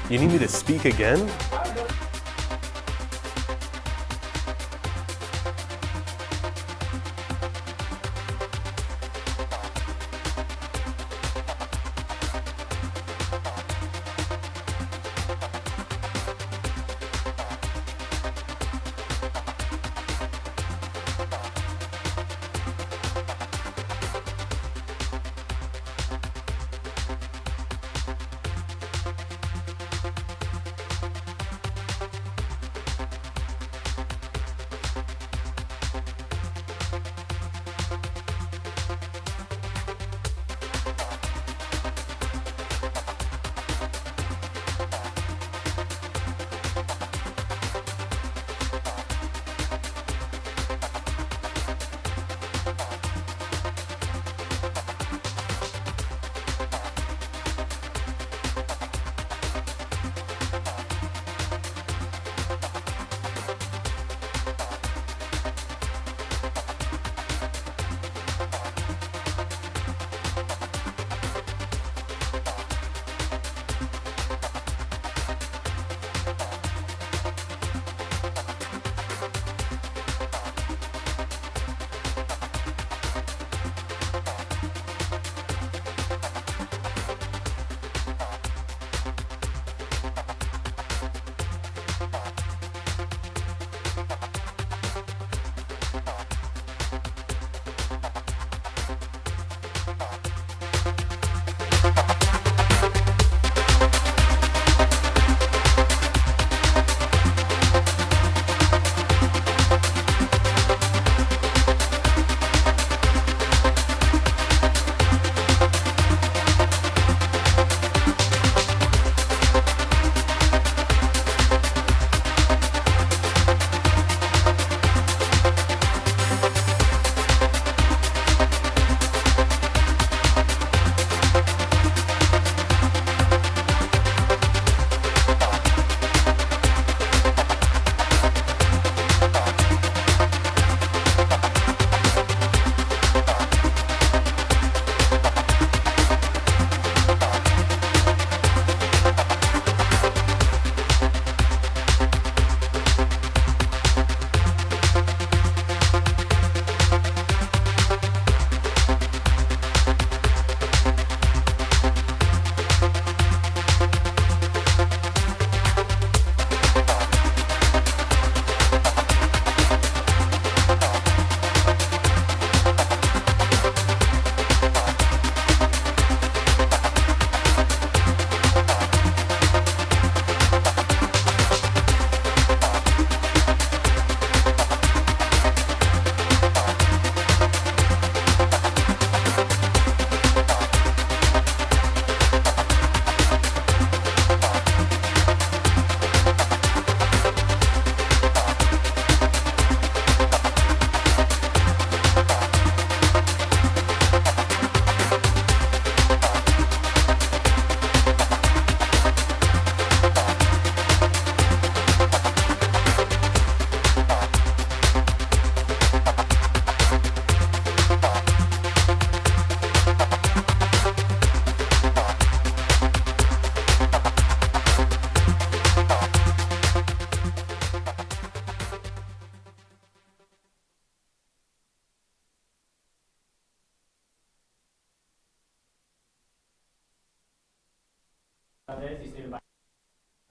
You need me to speak again?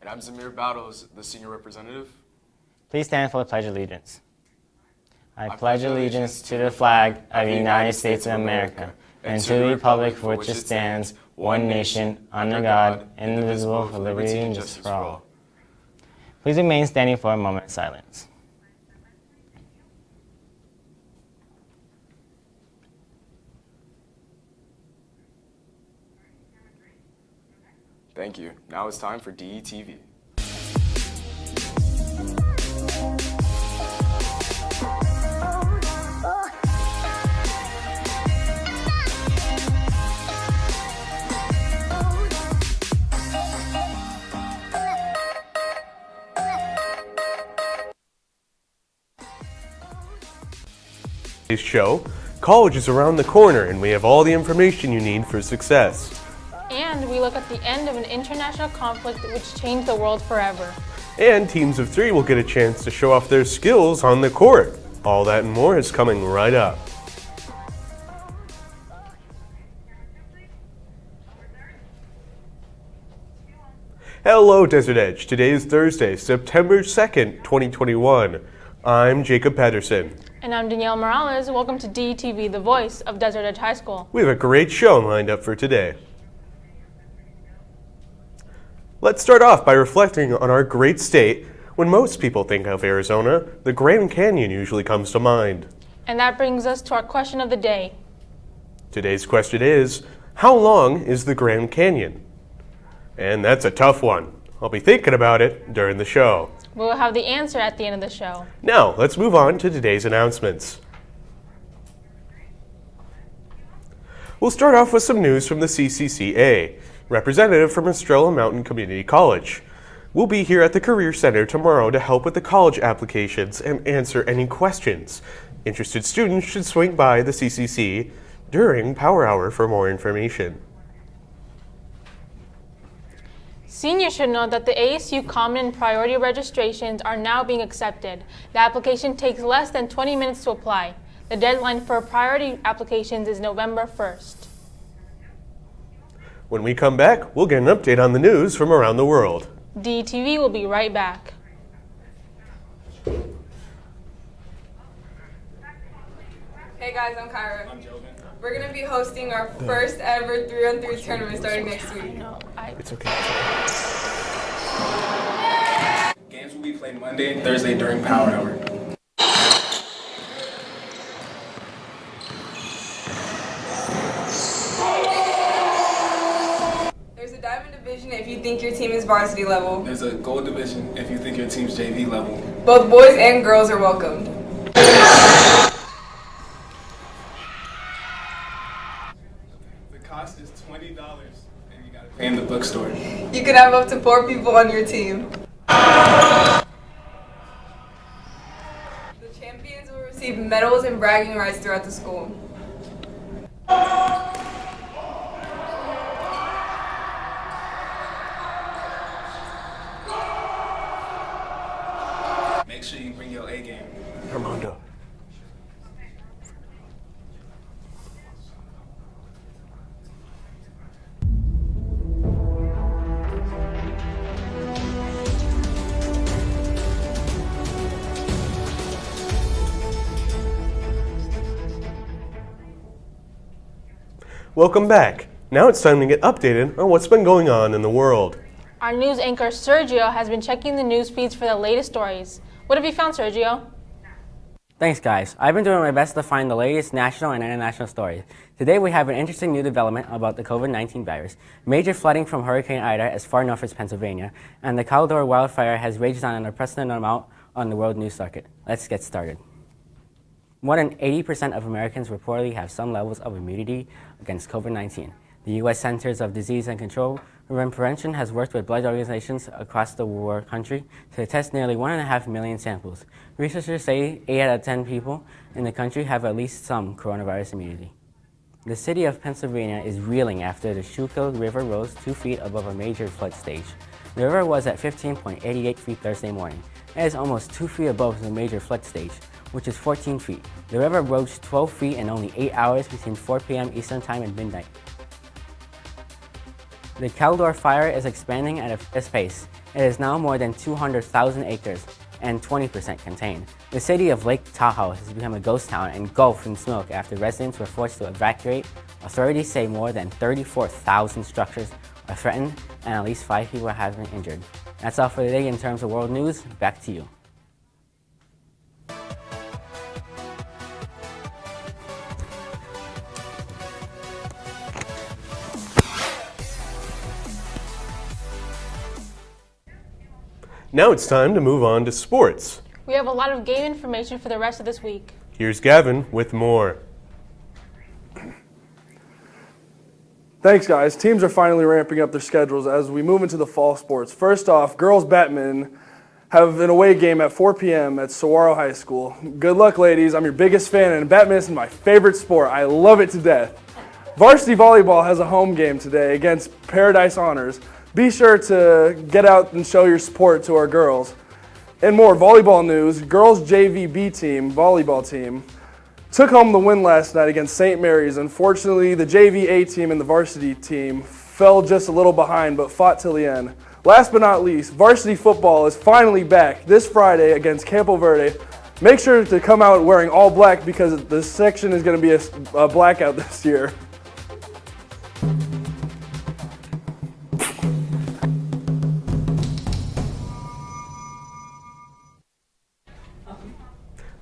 And I'm Zamir Battles, the senior representative. Please stand for the Pledge of Allegiance. I pledge allegiance to the flag of the United States of America and to the republic for which it stands, one nation, under God, indivisible, for liberty and justice for all. Please remain standing for a moment of silence. Thank you. Now it's time for DETV. Today's show, college is around the corner and we have all the information you need for success. And we look at the end of an international conflict which changed the world forever. And teams of 3 will get a chance to show off their skills on the court. All that and more is coming right up. Hello, Desert Edge. Today is Thursday, September 2nd, 2021. I'm Jacob Patterson. And I'm Danielle Morales. Welcome to DETV, the voice of Desert Edge High School. We have a great show lined up for today. Let's start off by reflecting on our great state. When most people think of Arizona, the Grand Canyon usually comes to mind. And that brings us to our question of the day. Today's question is, how long is the Grand Canyon? And that's a tough one. I'll be thinking about it during the show. We'll have the answer at the end of the show. Now, let's move on to today's announcements. We'll start off with some news from the CCCA, representative from Estrella Mountain Community College. We'll be here at the Career Center tomorrow to help with the college applications and answer any questions. Interested students should swing by the CCC during Power Hour for more information. Seniors should know that the ASU Common and Priority registrations are now being accepted. The application takes less than 20 minutes to apply. The deadline for priority applications is November 1st. When we come back, we'll get an update on the news from around the world. DETV will be right back. Hey guys, I'm Kyra. I'm Joven. We're going to be hosting our first ever 3-on-3 tournament starting next week. It's okay. Games will be played Monday and Thursday during Power Hour. There's a Diamond Division if you think your team is varsity level. There's a Gold Division if you think your team's JV level. Both boys and girls are welcomed. The cost is $20 and you gotta pay in the bookstore. You can have up to 4 people on your team. The champions will receive medals and bragging rights throughout the school. Make sure you bring your A game. Armando. Welcome back. Now it's time to get updated on what's been going on in the world. Our news anchor Sergio has been checking the news feeds for the latest stories. What have you found, Sergio? Thanks, guys. I've been doing my best to find the latest national and international stories. Today we have an interesting new development about the COVID-19 virus, major flooding from Hurricane Ida as far north as Pennsylvania, and the Caldor wildfire has raged on an unprecedented amount on the world news circuit. Let's get started. More than 80% of Americans reportedly have some levels of immunity against COVID-19. The U.S. Centers of Disease and Control and Prevention has worked with blood organizations across the country to test nearly 1.5 million samples. Researchers say 8 out of 10 people in the country have at least some coronavirus immunity. The city of Pennsylvania is reeling after the Schuylkill River rose 2 feet above a major flood stage. The river was at 15.88 feet Thursday morning. It is almost 2 feet above the major flood stage, which is 14 feet. The river rose 12 feet in only 8 hours between 4 p.m. Eastern Time and midnight. The Caldor fire is expanding at a pace. It is now more than 200,000 acres and 20% contained. The city of Lake Tahoe has become a ghost town engulfed in smoke after residents were forced to evacuate. Authorities say more than 34,000 structures are threatened and at least 5 people have been injured. That's all for today in terms of world news. Back to you. Now it's time to move on to sports. We have a lot of game information for the rest of this week. Here's Gavin with more. Thanks, guys. Teams are finally ramping up their schedules as we move into the fall sports. First off, girls badminton have an away game at 4 p.m. at Saguaro High School. Good luck, ladies. I'm your biggest fan, and badminton is my favorite sport. I love it to death. Varsity volleyball has a home game today against Paradise Honors. Be sure to get out and show your support to our girls. And more volleyball news, girls JV B team, volleyball team, took home the win last night against St. Mary's. Unfortunately, the JV A team and the varsity team fell just a little behind, but fought till the end. Last but not least, varsity football is finally back this Friday against Campo Verde. Make sure to come out wearing all black because the section is going to be a blackout this year.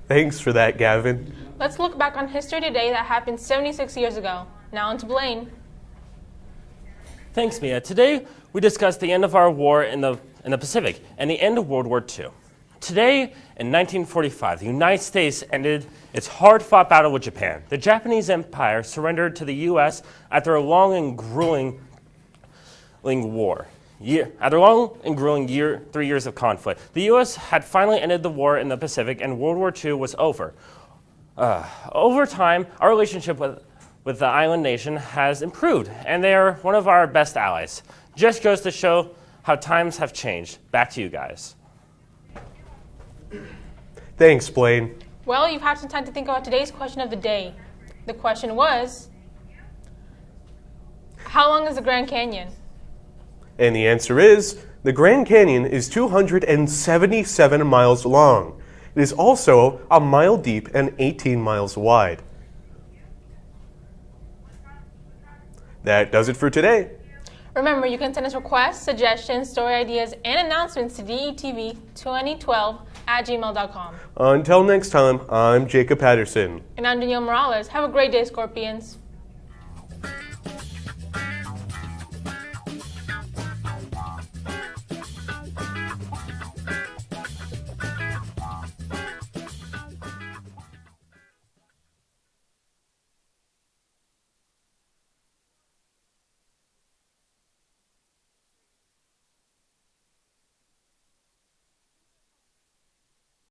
Thanks for that, Gavin. Let's look back on history today that happened 76 years ago. Now on to Blaine. Thanks, Mia. Today, we discussed the end of our war in the Pacific and the end of World War II. Today, in 1945, the United States ended its hard-fought battle with Japan. The Japanese Empire surrendered to the U.S. after a long and grueling war. After a long and grueling 3 years of conflict, the U.S. had finally ended the war in the Pacific and World War II was over. Over time, our relationship with the island nation has improved, and they are one of our best allies. Just goes to show how times have changed. Back to you guys. Thanks, Blaine. Well, you've had some time to think about today's question of the day. The question was, how long is the Grand Canyon? And the answer is, the Grand Canyon is 277 miles long. It is also a mile deep and 18 miles wide. That does it for today. Remember, you can send us requests, suggestions, story ideas, and announcements to DETV2012@gmail.com. Until next time, I'm Jacob Patterson. And I'm Danielle Morales. Have a great day, Scorpions.